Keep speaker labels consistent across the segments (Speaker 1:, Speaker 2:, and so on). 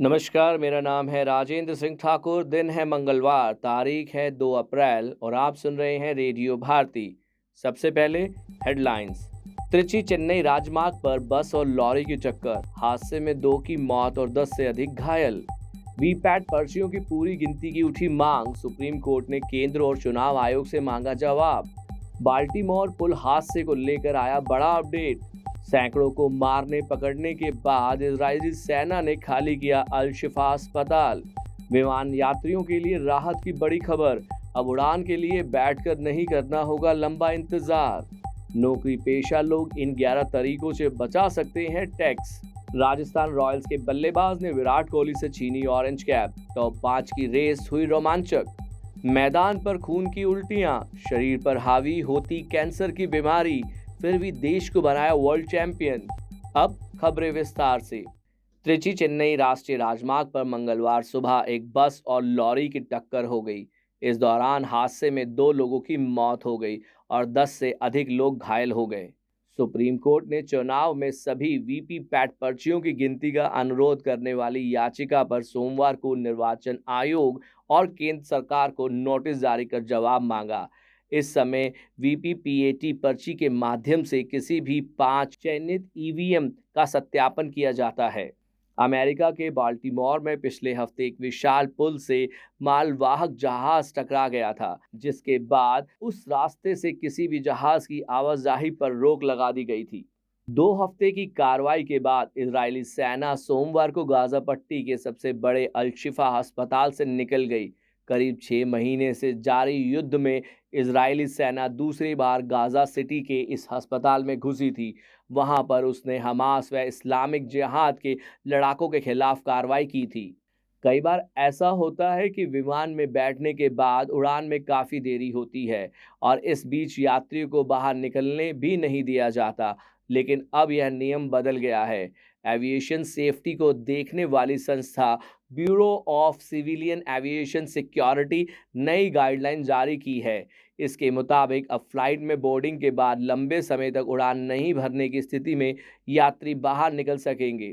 Speaker 1: नमस्कार, मेरा नाम है राजेंद्र सिंह ठाकुर। दिन है मंगलवार, तारीख है 2 अप्रैल और आप सुन रहे हैं रेडियो भारती। सबसे पहले हेडलाइंस। त्रिची चेन्नई राजमार्ग पर बस और लॉरी की टक्कर, हादसे में 2 की मौत और 10 से अधिक घायल। वीपैट पर्चियों की पूरी गिनती की उठी मांग, सुप्रीम कोर्ट ने केंद्र और चुनाव आयोग से मांगा जवाब। बाल्टीमोर पुल हादसे को लेकर आया बड़ा अपडेट। सैकड़ों को मारने पकड़ने के बाद इजरायली सेना ने खाली किया अल शिफा अस्पताल। विमान यात्रियों के लिए राहत की बड़ी खबर, अब उड़ान के लिए बैठकर नहीं करना होगा लंबा इंतजार। नौकरी पेशा लोग इन 11 तरीकों से बचा सकते हैं टैक्स। राजस्थान रॉयल्स के बल्लेबाज ने विराट कोहली से छीनी ऑरेंज कैप। टॉप 5 की रेस हुई रोमांचक। मैदान पर खून की उल्टियां, शरीर पर हावी होती कैंसर की बीमारी, फिर भी देश को बनाया वर्ल्ड चैंपियन। अब खबरें विस्तार से। त्रिची चेन्नई राष्ट्रीय राजमार्ग पर मंगलवार सुबह एक बस और लॉरी की टक्कर हो गई। इस दौरान हादसे में 2 लोगों की मौत हो गई और 10 से अधिक लोग घायल हो गए। सुप्रीम कोर्ट ने चुनाव में सभी वीपीपैट पर्चियों की गिनती का अनुरोध करने वाली याचिका पर सोमवार को निर्वाचन आयोग और केंद्र सरकार को नोटिस जारी कर जवाब मांगा। इस समय वीपीपीएटी पर्ची के माध्यम से किसी भी 5 चयनित ईवीएम का सत्यापन किया जाता है। अमेरिका के बाल्टीमोर में पिछले हफ्ते एक विशाल पुल से मालवाहक जहाज टकरा गया था, जिसके बाद उस रास्ते से किसी भी जहाज की आवाजाही पर रोक लगा दी गई थी। 2 हफ्ते की कार्रवाई के बाद इजरायली सेना सोमवार को गाजा पट्टी के सबसे बड़े अल शिफा अस्पताल से निकल गई। करीब 6 महीने से जारी युद्ध में इजरायली सेना दूसरी बार गाजा सिटी के इस अस्पताल में घुसी थी। वहां पर उसने हमास व इस्लामिक जिहाद के लड़ाकों के खिलाफ कार्रवाई की थी। कई बार ऐसा होता है कि विमान में बैठने के बाद उड़ान में काफ़ी देरी होती है और इस बीच यात्रियों को बाहर निकलने भी नहीं दिया जाता, लेकिन अब यह नियम बदल गया है। एविएशन सेफ्टी को देखने वाली संस्था bureau of civilian aviation security नई गाइडलाइन जारी की है। इसके मुताबिक अब फ्लाइट में बोर्डिंग के बाद लंबे समय तक उड़ान नहीं भरने की स्थिति में यात्री बाहर निकल सकेंगे।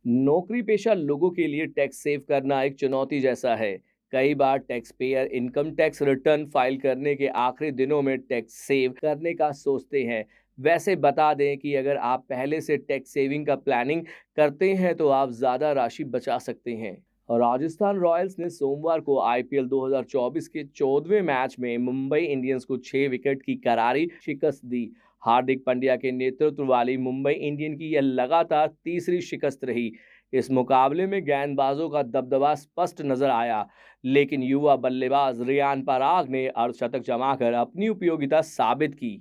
Speaker 1: नौकरी पेशा लोगों के लिए टैक्स सेव करना एक चुनौती जैसा है। कई बार tax payer income tax return file करने के आखिरी दिनों में टैक्स सेव करने का सोचते हैं। वैसे बता दें कि अगर आप पहले से टैक्स सेविंग का प्लानिंग करते हैं तो आप ज़्यादा राशि बचा सकते हैं। और राजस्थान रॉयल्स ने सोमवार को आईपीएल 2024 के 14वें मैच में मुंबई इंडियंस को 6 विकेट की करारी शिकस्त दी। हार्दिक पांड्या के नेतृत्व वाली मुंबई इंडियन की यह लगातार तीसरी शिकस्त रही। इस मुकाबले में गेंदबाजों का दबदबा स्पष्ट नजर आया, लेकिन युवा बल्लेबाज रियान पराग ने अर्धशतक जमाकर अपनी उपयोगिता साबित की।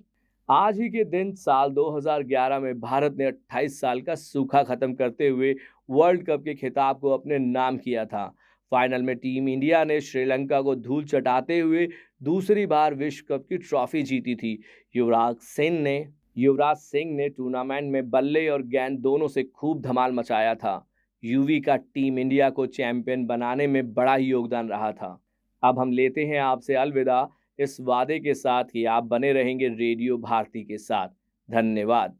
Speaker 1: आज ही के दिन साल 2011 में भारत ने 28 साल का सूखा खत्म करते हुए वर्ल्ड कप के खिताब को अपने नाम किया था। फाइनल में टीम इंडिया ने श्रीलंका को धूल चटाते हुए दूसरी बार विश्व कप की ट्रॉफी जीती थी। युवराज सिंह ने टूर्नामेंट में बल्ले और गेंद दोनों से खूब धमाल मचाया था। यूवी का टीम इंडिया को चैंपियन बनाने में बड़ा ही योगदान रहा था। अब हम लेते हैं आपसे अलविदा, इस वादे के साथ कि आप बने रहेंगे रेडियो भारती के साथ। धन्यवाद।